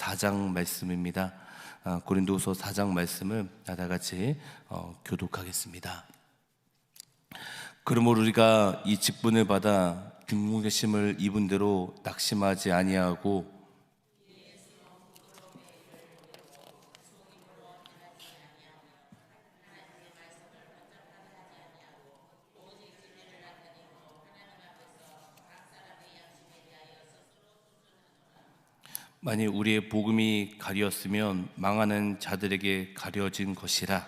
4장 말씀입니다. 고린도후서 4장 말씀을 다 같이 교독하겠습니다. 그러므로 우리가 이 직분을 받아 중공되심을 입은 대로 낙심하지 아니하고 만일 우리의 복음이 가리었으면 망하는 자들에게 가려진 것이라.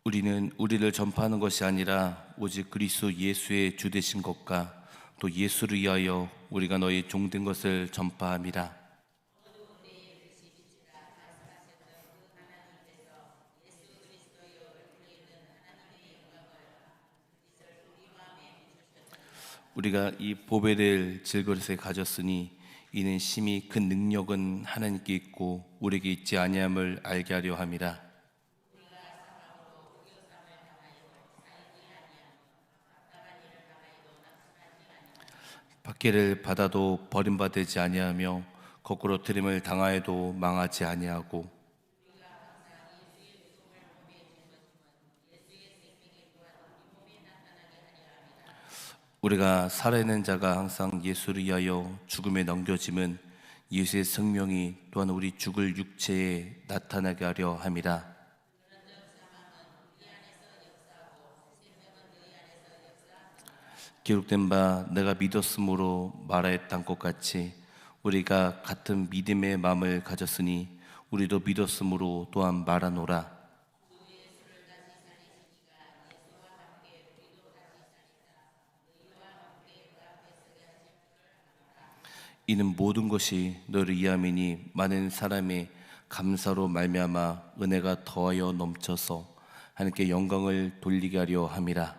우리는 우리를 전파하는 것이 아니라 오직 그리스도 예수의 주 되신 것과 또 예수를 위하여 우리가 너희 종된 것을 전파함이라. 우리가 이 보배를 질그릇에 가졌으니 이는 심히 큰 능력은 하나님께 있고 우리에게 있지 아니함을 알게 하려 함이라. 박해를 받아도 버림받지 아니하며 거꾸로 들임을 당하여도 망하지 아니하고 우리가 살아있는 자가 항상 예수를 위하여 죽음에 넘겨짐은 예수의 생명이 또한 우리 죽을 육체에 나타나게 하려 함이라. 기록된 바 내가 믿었으므로 말하였던 것 같이 우리가 같은 믿음의 마음을 가졌으니 우리도 믿었으므로 또한 말하노라. 이는 모든 것이 너를 위함이니 많은 사람의 감사로 말미암아 은혜가 더하여 넘쳐서 하나님께 영광을 돌리게 하려 함이라.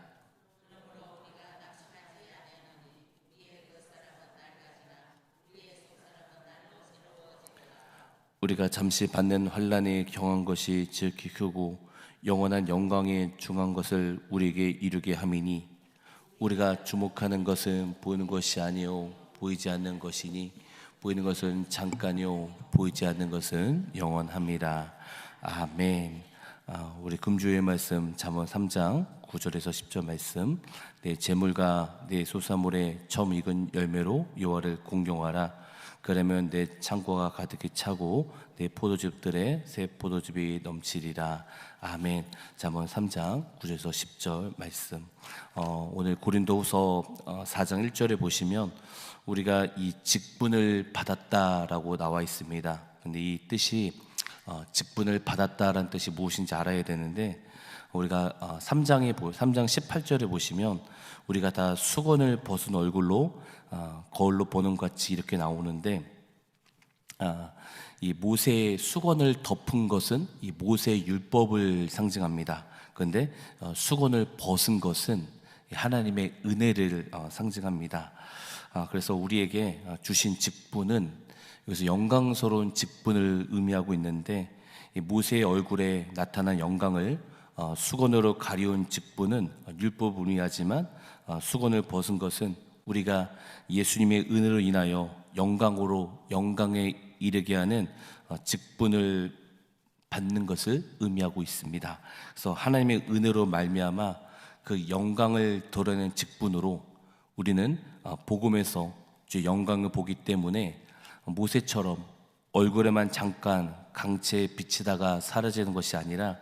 우리가 잠시 받는 환난에 경한 것이 지극히 크고 영원한 영광에 중한 것을 우리에게 이루게 함이니 우리가 주목하는 것은 보이는 것이 아니요 보이지 않는 것이니 보이는 것은 잠깐이요 보이지 않는 것은 영원합니다. 아멘. 우리 금주의 말씀 잠언 3장 9절에서 10절 말씀. 내 재물과 내 소사물의 처음 익은 열매로 여호와를 공경하라. 그러면 내 창고가 가득히 차고 내 포도즙들에 새 포도즙이 넘치리라. 아멘. 잠언 3장 9절에서 10절 말씀. 오늘 고린도후서 4장 1절에 보시면 우리가 이 직분을 받았다라고 나와 있습니다. 근데 이 뜻이 직분을 받았다라는 뜻이 무엇인지 알아야 되는데 우리가 3장 18절에 보시면 우리가 다 수건을 벗은 얼굴로 거울로 보는 것 같이 이렇게 나오는데 이 모세의 수건을 덮은 것은 이 모세의 율법을 상징합니다. 그런데 수건을 벗은 것은 하나님의 은혜를 상징합니다. 그래서 우리에게 주신 직분은 여기서 영광스러운 직분을 의미하고 있는데 이 모세의 얼굴에 나타난 영광을 수건으로 가려운 직분은 율법을 의미하지만 수건을 벗은 것은 우리가 예수님의 은혜로 인하여 영광에 이르게 하는 직분을 받는 것을 의미하고 있습니다. 그래서 하나님의 은혜로 말미암아 그 영광을 드러내는 직분으로 우리는 복음에서 주의 영광을 보기 때문에 모세처럼 얼굴에만 잠깐 강체에 비치다가 사라지는 것이 아니라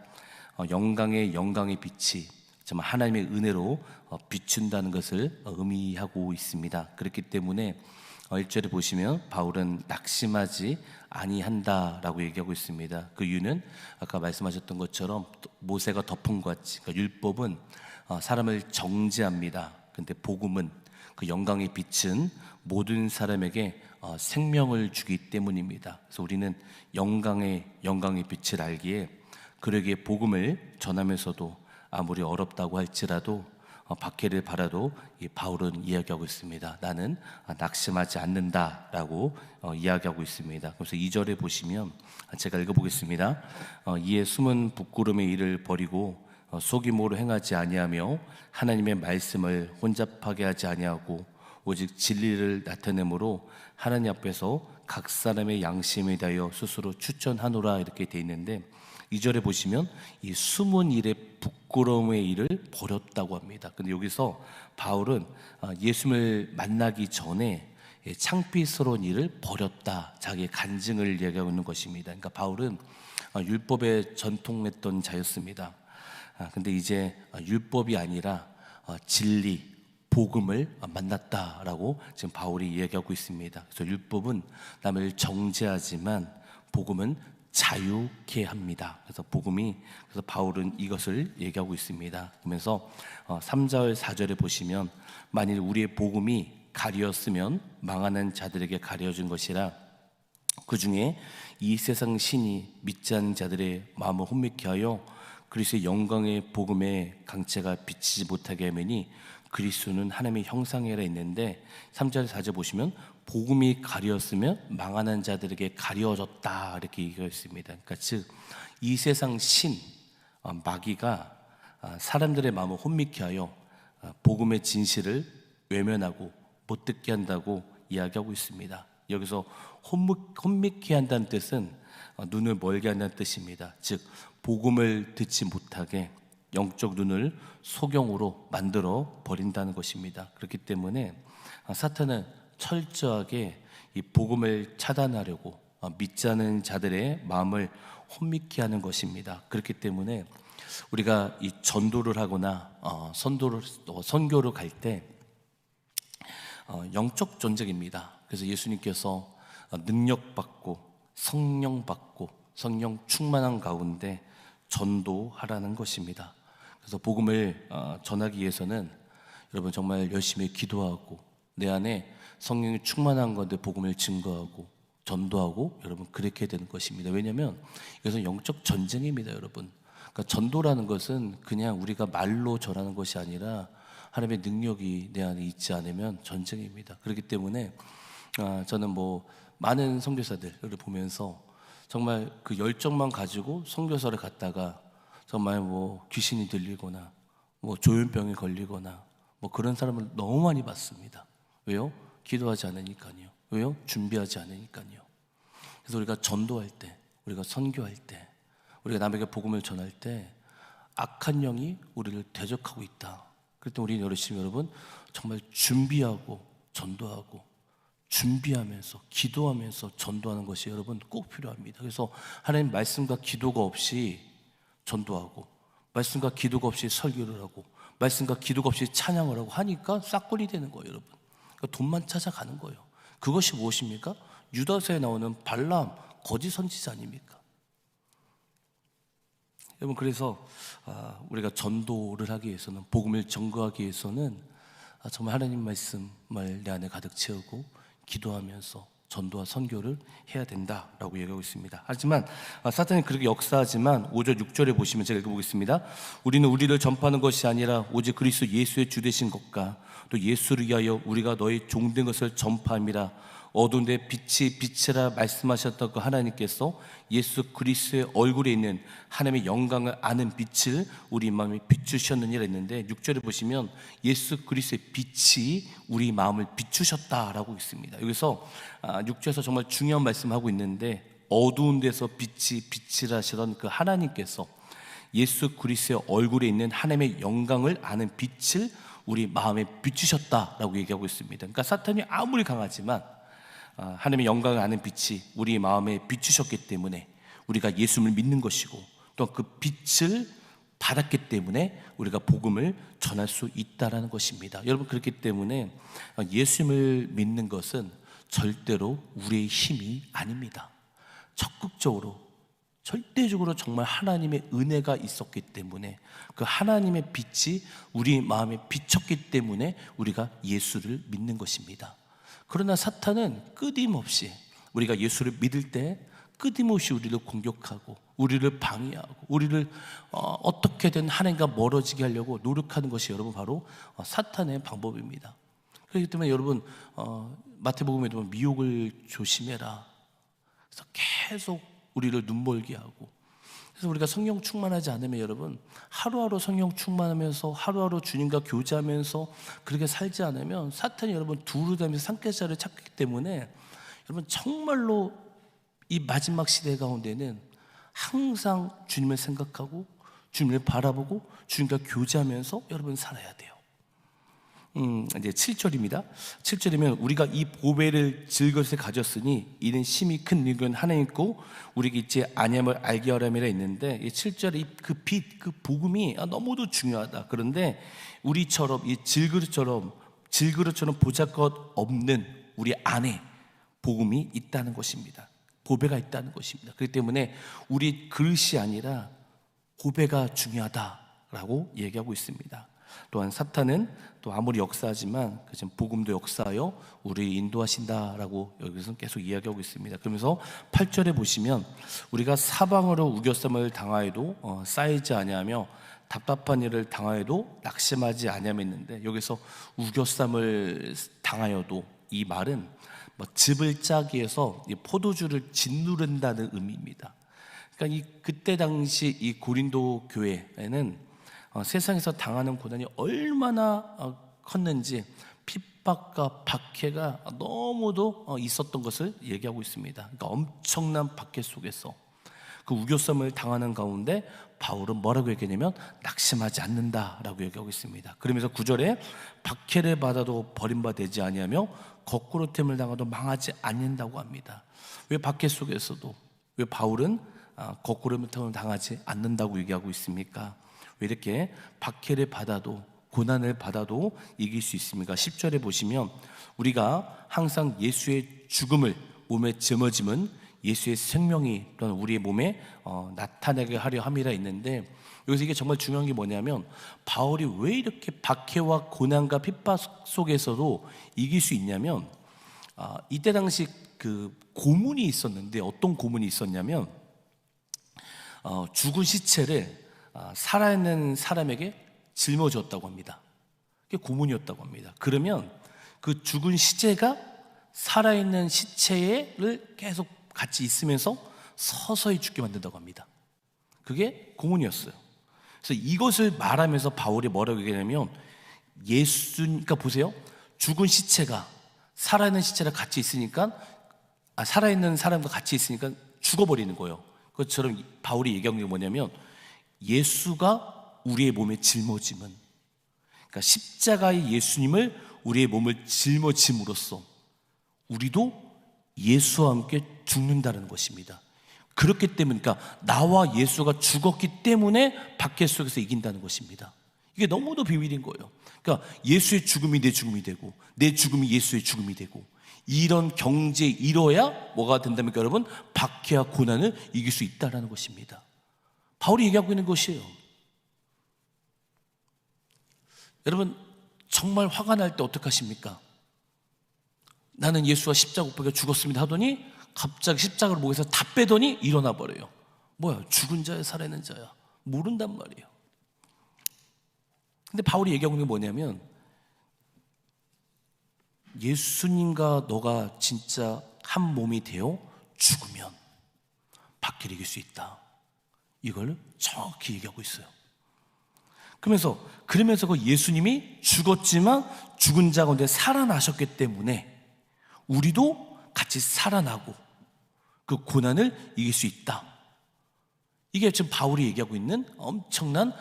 영광의 빛이 정말 하나님의 은혜로 비춘다는 것을 의미하고 있습니다. 그렇기 때문에 1절에 보시면 바울은 낙심하지 아니한다라고 얘기하고 있습니다. 그 이유는 아까 말씀하셨던 것처럼 모세가 덮은 것 같이 그러니까 율법은 사람을 정죄합니다. 근데 복음은 그 영광의 빛은 모든 사람에게 생명을 주기 때문입니다. 그래서 우리는 영광의 빛을 알기에 그에게 복음을 전하면서도 아무리 어렵다고 할지라도 박해를 받아도 이 바울은 이야기하고 있습니다. 나는 낙심하지 않는다라고 이야기하고 있습니다. 그래서 2절에 보시면 제가 읽어보겠습니다. 이에 숨은 부끄러움의 일을 버리고 속임으로 행하지 아니하며 하나님의 말씀을 혼잡하게 하지 아니하고 오직 진리를 나타내므로 하나님 앞에서 각 사람의 양심에 대하여 스스로 추천하노라 이렇게 돼 있는데 2절에 보시면 이 숨은 일의 부끄러움의 일을 버렸다고 합니다. 근데 여기서 바울은 예수님을 만나기 전에 창피스러운 일을 버렸다, 자기의 간증을 얘기하고 있는 것입니다. 그러니까 바울은 율법에 전통했던 자였습니다. 근데 이제 율법이 아니라 진리, 복음을 만났다라고 지금 바울이 얘기하고 있습니다. 그래서 율법은 남을 정죄하지만 복음은 자유케 합니다. 그래서 그래서 바울은 이것을 얘기하고 있습니다. 그러면서 3절 4절에 보시면 만일 우리의 복음이 가리었으면 망하는 자들에게 가려진 것이라 그 중에 이 세상 신이 믿지 않는 자들의 마음을 혼미케 하여 그리스도의 영광의 복음의 강체가 비치지 못하게 하매니 그리스도는 하나님의 형상이라 했는데 3절 4절 보시면 복음이 가리었으면 망하는 자들에게 가려졌다 이렇게 얘기했습니다. 그러니까 즉 이 세상 신 마귀가 사람들의 마음을 혼미케 하여 복음의 진실을 외면하고 못 듣게 한다고 이야기하고 있습니다. 여기서 혼미케 한다는 뜻은 눈을 멀게 한다는 뜻입니다. 즉 복음을 듣지 못하게 영적 눈을 소경으로 만들어 버린다는 것입니다. 그렇기 때문에 사탄은 철저하게 이 복음을 차단하려고 믿지 않는 자들의 마음을 혼미케 하는 것입니다. 그렇기 때문에 우리가 이 전도를 하거나 선교를 갈 때 영적 전쟁입니다. 그래서 예수님께서 능력 받고 성령 받고 성령 충만한 가운데 전도하라는 것입니다. 그래서 복음을 전하기 위해서는 여러분 정말 열심히 기도하고 내 안에 성령이 충만한 건데 복음을 증거하고 전도하고 여러분 그렇게 되는 것입니다. 왜냐하면 이것은 영적 전쟁입니다, 여러분. 그러니까 전도라는 것은 그냥 우리가 말로 전하는 것이 아니라 하나님의 능력이 내 안에 있지 않으면 전쟁입니다. 그렇기 때문에 저는 많은 선교사들을 보면서 정말 그 열정만 가지고 선교사를 갔다가 정말 귀신이 들리거나 조현병에 걸리거나 그런 사람을 너무 많이 봤습니다. 왜요? 기도하지 않으니까요. 왜요? 준비하지 않으니까요. 그래서 우리가 전도할 때, 우리가 선교할 때, 우리가 남에게 복음을 전할 때 악한 영이 우리를 대적하고 있다. 그럴 때 우리는 여러분 정말 준비하고 전도하고 준비하면서 기도하면서 전도하는 것이 여러분 꼭 필요합니다. 그래서 하나님 말씀과 기도가 없이 전도하고 말씀과 기도가 없이 설교를 하고 말씀과 기도가 없이 찬양을 하고 하니까 싹걸이 되는 거예요, 여러분. 그러니까 돈만 찾아가는 거예요. 그것이 무엇입니까? 유다서에 나오는 발람 거짓 선지자 아닙니까? 여러분, 그래서 우리가 전도를 하기 위해서는, 복음을 전거하기 위해서는 정말 하나님 말씀을 내 안에 가득 채우고 기도하면서 전도와 선교를 해야 된다라고 얘기하고 있습니다. 하지만 사탄이 그렇게 역사하지만 5절 6절에 보시면 제가 읽어보겠습니다. 우리는 우리를 전파하는 것이 아니라 오직 그리스도 예수의 주 되신 것과 또 예수를 위하여 우리가 너희 종된 것을 전파함이라. 어두운 데 빛이 빛이라 말씀하셨던 그 하나님께서 예수 그리스도의 얼굴에 있는 하나님의 영광을 아는 빛을 우리 마음에 비추셨느니라 했는데 6절에 보시면 예수 그리스도의 빛이 우리 마음을 비추셨다라고 있습니다. 여기서 6절에서 정말 중요한 말씀하고 있는데 어두운 데서 빛이 빛이라 하시던 그 하나님께서 예수 그리스도의 얼굴에 있는 하나님의 영광을 아는 빛을 우리 마음에 비추셨다라고 얘기하고 있습니다. 그러니까 사탄이 아무리 강하지만 하나님의 영광을 아는 빛이 우리 마음에 비추셨기 때문에 우리가 예수를 믿는 것이고 또 그 빛을 받았기 때문에 우리가 복음을 전할 수 있다는 것입니다. 여러분, 그렇기 때문에 예수님을 믿는 것은 절대로 우리의 힘이 아닙니다. 적극적으로 절대적으로 정말 하나님의 은혜가 있었기 때문에 그 하나님의 빛이 우리 마음에 비쳤기 때문에 우리가 예수를 믿는 것입니다. 그러나 사탄은 끊임없이 우리가 예수를 믿을 때 끊임없이 우리를 공격하고 우리를 방해하고 우리를 어떻게든 하나님과 멀어지게 하려고 노력하는 것이 여러분 바로 사탄의 방법입니다. 그렇기 때문에 여러분 마태복음에 보면 미혹을 조심해라. 그래서 계속 우리를 눈멀게 하고, 그래서 우리가 성령 충만하지 않으면 여러분 하루하루 성령 충만하면서 하루하루 주님과 교제하면서 그렇게 살지 않으면 사탄이 여러분 두루다니면서 산깨살을 찾기 때문에 여러분 정말로 이 마지막 시대 가운데는 항상 주님을 생각하고 주님을 바라보고 주님과 교제하면서 여러분 살아야 돼요. 이제 7절입니다. 7절이면 우리가 이 보배를 즐거이 가졌으니 이는 심히 큰 능력은 하나님 있고 우리에게 있지 아니함을 알게 하람이라 있는데, 이 7절의 그 빛, 그 복음이 너무도 중요하다. 그런데 우리처럼 이 질그릇처럼 보잘것 없는 우리 안에 복음이 있다는 것입니다. 보배가 있다는 것입니다. 그렇기 때문에 우리 그릇이 아니라 보배가 중요하다라고 얘기하고 있습니다. 또한 사탄은 또 아무리 역사하지만 지금 복음도 역사하여 우리를 인도하신다라고 여기서 계속 이야기하고 있습니다. 그러면서 8절에 보시면 우리가 사방으로 우겨쌈을 당하여도 쌓이지 아니하며 답답한 일을 당하여도 낙심하지 아니하며 있는데, 여기서 우겨쌈을 당하여도 이 말은 즙을 짜기 위해서 포도주를 짓누른다는 의미입니다. 그러니까 그때 당시 이 고린도 교회에는 세상에서 당하는 고난이 얼마나 컸는지 핍박과 박해가 너무도 있었던 것을 얘기하고 있습니다. 그러니까 엄청난 박해 속에서 그 우겨쌈을 당하는 가운데 바울은 뭐라고 얘기하냐면 낙심하지 않는다라고 얘기하고 있습니다. 그러면서 9절에 박해를 받아도 버림받지 아니하며 거꾸로 됨을 당하도 망하지 않는다고 합니다. 왜 박해 속에서도 왜 바울은 거꾸로 됨을 당하지 않는다고 얘기하고 있습니까? 왜 이렇게 박해를 받아도 고난을 받아도 이길 수 있습니까? 10절에 보시면 우리가 항상 예수의 죽음을 몸에 짊어짐은 예수의 생명이 또한 우리의 몸에 나타나게 하려 함이라 있는데, 여기서 이게 정말 중요한 게 뭐냐면 바울이 왜 이렇게 박해와 고난과 핍박 속에서도 이길 수 있냐면 이때 당시 그 고문이 있었는데, 어떤 고문이 있었냐면 죽은 시체를 살아있는 사람에게 짊어졌다고 합니다. 그게 고문이었다고 합니다. 그러면 그 죽은 시체가 살아있는 시체를 계속 같이 있으면서 서서히 죽게 만든다고 합니다. 그게 고문이었어요. 그래서 이것을 말하면서 바울이 뭐라고 얘기하냐면 그러니까 보세요. 죽은 시체가 살아있는 시체랑 같이 있으니까 살아있는 사람과 같이 있으니까 죽어버리는 거예요. 그것처럼 바울이 얘기한 게 뭐냐면 예수가 우리의 몸에 짊어짐은, 그러니까 십자가의 예수님을 우리의 몸을 짊어짐으로써 우리도 예수와 함께 죽는다는 것입니다. 그렇기 때문에 그러니까 나와 예수가 죽었기 때문에 박해 속에서 이긴다는 것입니다. 이게 너무도 비밀인 거예요. 그러니까 예수의 죽음이 내 죽음이 되고 내 죽음이 예수의 죽음이 되고, 이런 경제에 이뤄야 뭐가 된답니까 여러분? 박해와 고난을 이길 수 있다는 것입니다. 바울이 얘기하고 있는 것이에요. 여러분 정말 화가 날 때 어떻게 하십니까? 나는 예수와 십자가 못 박혀 죽었습니다 하더니 갑자기 십자가를 목에서 다 빼더니 일어나 버려요. 뭐야? 죽은 자야 살아있는 자야? 모른단 말이에요. 근데 바울이 얘기하고 있는 게 뭐냐면 예수님과 너가 진짜 한 몸이 되어 죽으면 박해를 이길 수 있다. 이걸 정확히 얘기하고 있어요. 그러면서 그 예수님이 죽었지만 죽은 자 가운데 살아나셨기 때문에 우리도 같이 살아나고 그 고난을 이길 수 있다. 이게 지금 바울이 얘기하고 있는 엄청난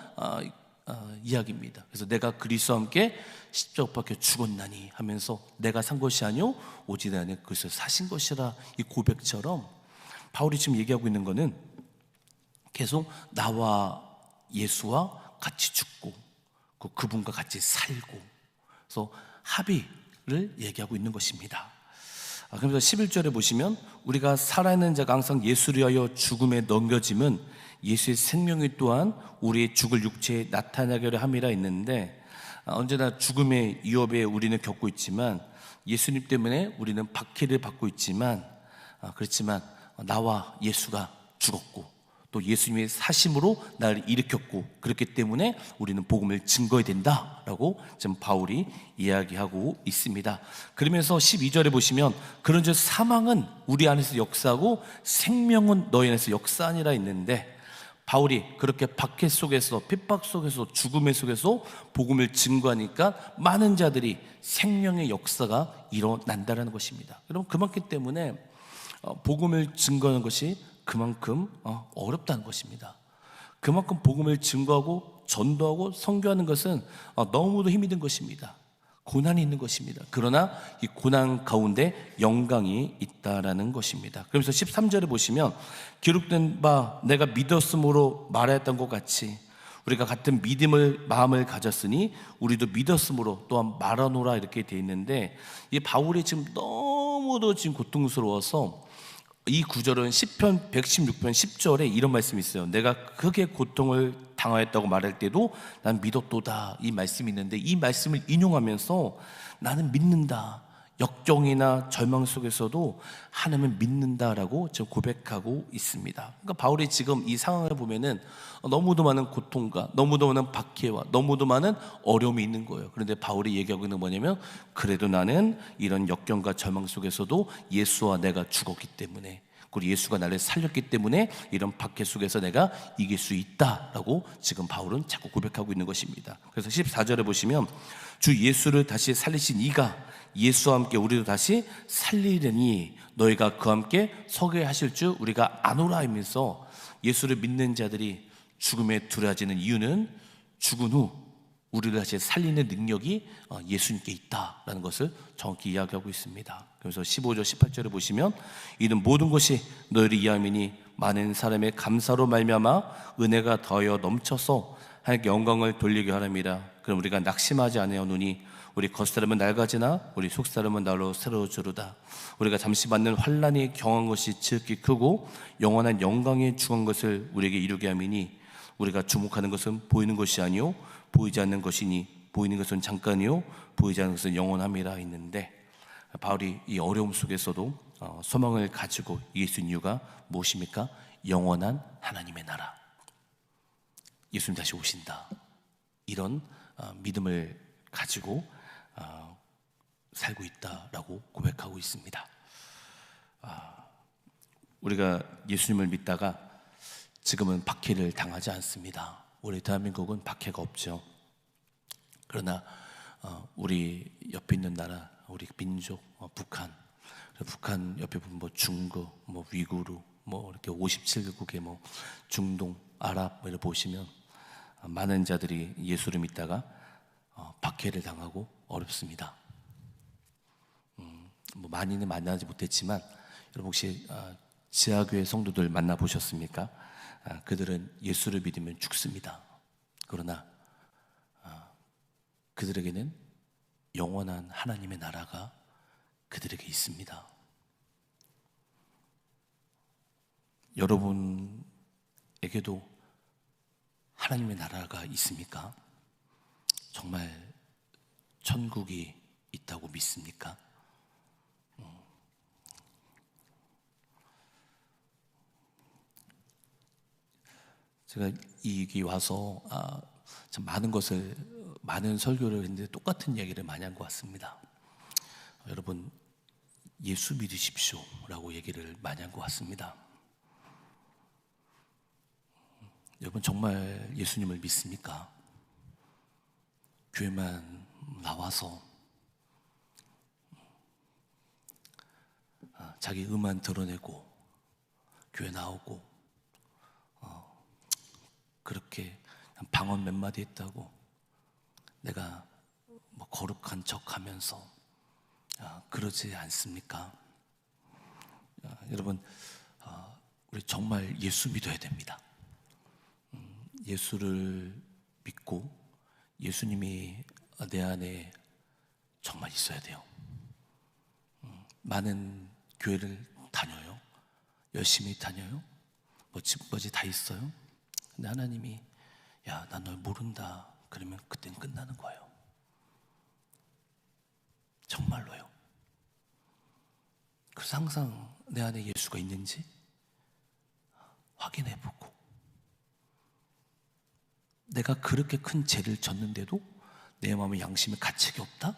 이야기입니다. 그래서 내가 그리스도와 함께 십자가 박혀 죽었나니 하면서 내가 산 것이 아니요 오직 내 안에 그리스도 사신 것이라, 이 고백처럼 바울이 지금 얘기하고 있는 거는 계속 나와 예수와 같이 죽고 그분과 같이 살고, 그래서 합의를 얘기하고 있는 것입니다. 그래서 11절에 보시면 우리가 살아있는 자가 항상 예수를 위하여 죽음에 넘겨짐은 예수의 생명이 또한 우리의 죽을 육체에 나타나게 함이라 있는데, 언제나 죽음의 위협에 우리는 겪고 있지만 예수님 때문에 우리는 박해를 받고 있지만 그렇지만 나와 예수가 죽었고 또 예수님의 사심으로 나를 일으켰고, 그렇기 때문에 우리는 복음을 증거해야 된다라고 지금 바울이 이야기하고 있습니다. 그러면서 12절에 보시면 그런즉 사망은 우리 안에서 역사하고 생명은 너희 안에서 역사하니라 있는데, 바울이 그렇게 박해 속에서, 핍박 속에서, 죽음의 속에서 복음을 증거하니까 많은 자들이 생명의 역사가 일어난다는 것입니다. 여러분, 그렇기 때문에 복음을 증거하는 것이 그만큼 어렵다는 것입니다. 그만큼 복음을 증거하고 전도하고 선교하는 것은 너무도 힘이 든 것입니다. 고난이 있는 것입니다. 그러나 이 고난 가운데 영광이 있다라는 것입니다. 그러면서 13절에 보시면 기록된 바 내가 믿었으므로 말하였던 것 같이 우리가 같은 마음을 가졌으니 우리도 믿었으므로 또한 말하노라, 이렇게 되어 있는데, 이 바울이 지금 너무도 지금 고통스러워서 이 구절은 시편 116편 10절에 이런 말씀이 있어요. 내가 크게 고통을 당하였다고 말할 때도 난 믿었도다, 이 말씀이 있는데, 이 말씀을 인용하면서 나는 믿는다, 역경이나 절망 속에서도 하나님을 믿는다라고 지금 고백하고 있습니다. 그러니까 바울이 지금 이 상황을 보면은 너무도 많은 고통과 너무도 많은 박해와 너무도 많은 어려움이 있는 거예요. 그런데 바울이 얘기하고 있는 뭐냐면, 그래도 나는 이런 역경과 절망 속에서도 예수와 내가 죽었기 때문에, 그리고 예수가 나를 살렸기 때문에 이런 박해 속에서 내가 이길 수 있다라고 지금 바울은 자꾸 고백하고 있는 것입니다. 그래서 14절에 보시면 주 예수를 다시 살리신 이가 예수와 함께 우리도 다시 살리려니 너희가 그와 함께 서게 하실 줄 우리가 아노라 하면서, 예수를 믿는 자들이 죽음에 두려워지는 이유는 죽은 후 우리를 다시 살리는 능력이 예수님께 있다라는 것을 정확히 이야기하고 있습니다. 그래서 15절 18절에 보시면 이는 모든 것이 너희를 이함이니 많은 사람의 감사로 말미암아 은혜가 더하여 넘쳐서 하나님께 영광을 돌리게 하랍니다. 그럼 우리가 낙심하지 아니하노니 우리 겉사람은 낡아지나 우리 속사람은 날로 새로워지로다. 우리가 잠시 받는 환난이 경한 것이 지극히 크고 영원한 영광에 중한 것을 우리에게 이루게 함이니 우리가 주목하는 것은 보이는 것이 아니요 보이지 않는 것이니 보이는 것은 잠깐이요 보이지 않는 것은 영원함이라 있는데, 바울이 이 어려움 속에서도 소망을 가지고 이길 수 있는 이유가 무엇입니까? 영원한 하나님의 나라, 예수님 다시 오신다, 이런 믿음을 가지고 살고 있다라고 고백하고 있습니다. 우리가 예수님을 믿다가 지금은 박해를 당하지 않습니다. 우리 대한민국은 박해가 없죠. 그러나 우리 옆에 있는 나라, 우리 민족, 북한 옆에 보면 뭐 중국, 뭐 위구르, 뭐 이렇게 57개국의 뭐 중동, 아랍 이렇게 보시면 많은 자들이 예수를 믿다가 박해를 당하고 어렵습니다. 뭐 많이는 만나지 못했지만 여러분 혹시 지하교회 성도들 만나보셨습니까? 그들은 예수를 믿으면 죽습니다. 그러나 그들에게는 영원한 하나님의 나라가 그들에게 있습니다. 여러분에게도 하나님의 나라가 있습니까? 정말 천국이 있다고 믿습니까? 제가 여기 와서 참 많은 설교를 했는데 똑같은 얘기를 많이 한 것 같습니다. 여러분, 예수 믿으십시오 라고 얘기를 많이 한 것 같습니다. 여러분 정말 예수님을 믿습니까? 교회만 나와서 자기 의만 드러내고 교회 나오고 그렇게 방언 몇 마디 했다고 내가 뭐 거룩한 척하면서 그러지 않습니까? 여러분, 우리 정말 예수 믿어야 됩니다. 예수를 믿고 예수님이 내 안에 정말 있어야 돼요. 많은 교회를 다녀요. 열심히 다녀요. 뭐 집까지 다 있어요. 근데 하나님이 야, 나 널 모른다 그러면 그때는 끝나는 거예요. 정말로요. 그래서 항상 내 안에 예수가 있는지 확인해보고 내가 그렇게 큰 죄를 졌는데도 내 마음에 양심에 가책이 없다?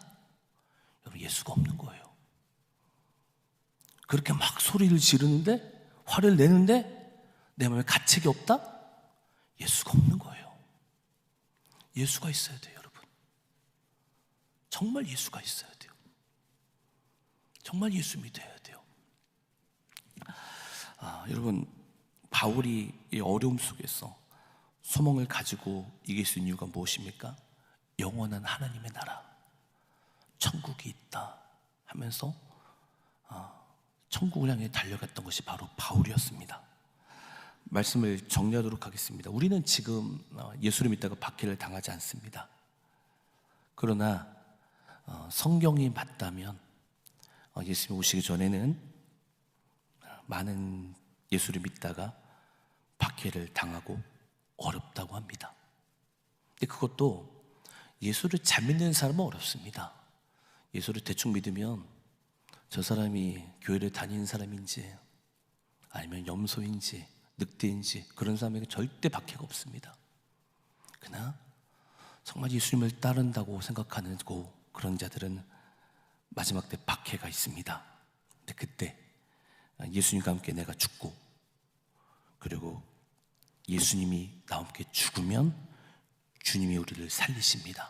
여러분, 예수가 없는 거예요. 그렇게 막 소리를 지르는데, 화를 내는데 내 마음에 가책이 없다? 예수가 없는 거예요. 예수가 있어야 돼요, 여러분. 정말 예수가 있어야 돼요. 정말 예수 믿어야 돼요. 여러분, 바울이 이 어려움 속에서 소망을 가지고 이길 수 있는 이유가 무엇입니까? 영원한 하나님의 나라, 천국이 있다 하면서 천국을 향해 달려갔던 것이 바로 바울이었습니다. 말씀을 정리하도록 하겠습니다. 우리는 지금 예수를 믿다가 박해를 당하지 않습니다. 그러나 성경이 맞다면 예수님 오시기 전에는 많은 예수를 믿다가 박해를 당하고 어렵다고 합니다. 근데 그것도 예수를 잘 믿는 사람은 어렵습니다. 예수를 대충 믿으면 저 사람이 교회를 다니는 사람인지 아니면 염소인지 늑대인지 그런 사람에게 절대 박해가 없습니다. 그러나 정말 예수님을 따른다고 생각하는 그런 자들은 마지막 때 박해가 있습니다. 근데 그때 예수님과 함께 내가 죽고, 그리고 예수님이 나와 함께 죽으면 주님이 우리를 살리십니다.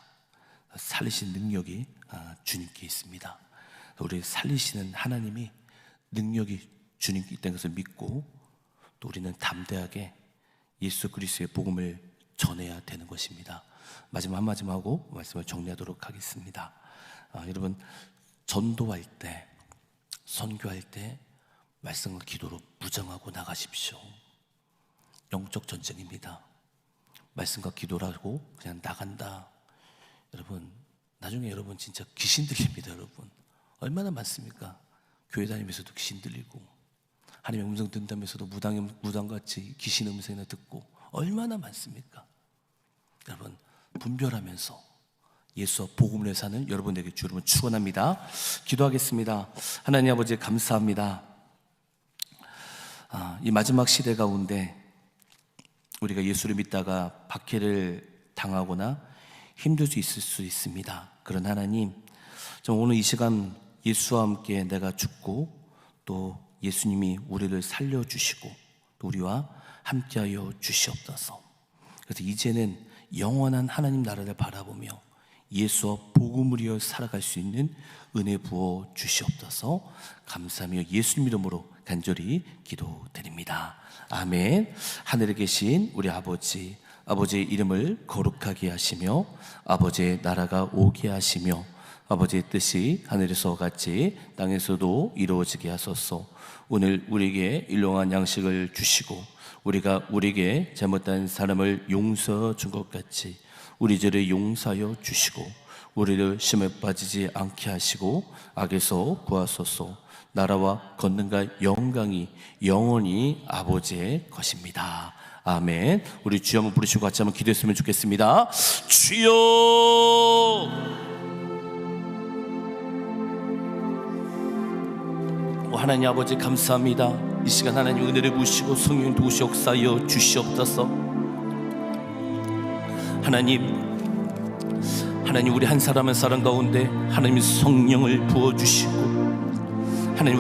살리신 능력이 주님께 있습니다. 우리를 살리시는 하나님이 능력이 주님께 있다는 것을 믿고, 또 우리는 담대하게 예수 그리스도의 복음을 전해야 되는 것입니다. 마지막 한마디만 하고 말씀을 정리하도록 하겠습니다. 여러분, 전도할 때, 선교할 때 말씀과 기도로 무장하고 나가십시오. 영적 전쟁입니다. 말씀과 기도라고 그냥 나간다. 여러분, 나중에 여러분 진짜 귀신 들립니다. 여러분, 얼마나 많습니까? 교회 다니면서도 귀신 들리고, 하나님의 음성 듣는다면서도 무당같이 귀신 음성이나 듣고, 얼마나 많습니까? 여러분, 분별하면서 예수와 복음을 사는 여러분에게 주님을 축원합니다. 기도하겠습니다. 하나님 아버지, 감사합니다. 이 마지막 시대 가운데 우리가 예수를 믿다가 박해를 당하거나 힘들 수 있을 수 있습니다. 그런 하나님, 좀 오늘 이 시간 예수와 함께 내가 죽고 또 예수님이 우리를 살려주시고 또 우리와 함께하여 주시옵소서. 그래서 이제는 영원한 하나님 나라를 바라보며 예수와 복음을 이어 살아갈 수 있는 은혜 부어 주시옵소서. 감사하며 예수 이름으로 간절히 기도드립니다. 아멘. 하늘에 계신 우리 아버지, 아버지의 이름을 거룩하게 하시며 아버지의 나라가 오게 하시며 아버지의 뜻이 하늘에서 같이 땅에서도 이루어지게 하소서. 오늘 우리에게 일용할 양식을 주시고 우리가 우리에게 잘못한 사람을 용서해 준 것 같이 우리 죄를 용서하여 주시고 우리를 시험에 빠지지 않게 하시고 악에서 구하소서. 나라와 권능과 영광이 영원히 아버지의 것입니다. 아멘. 우리 주여 한번 부르시고 같이 한번 기도했으면 좋겠습니다. 주여, 하나님 아버지 감사합니다. 이 시간 하나님 은혜를 부으시고 성령 도우시 역사하여 주시옵소서. 하나님 우리 한 사람 한 사람 가운데 하나님의 성령을 부어주시고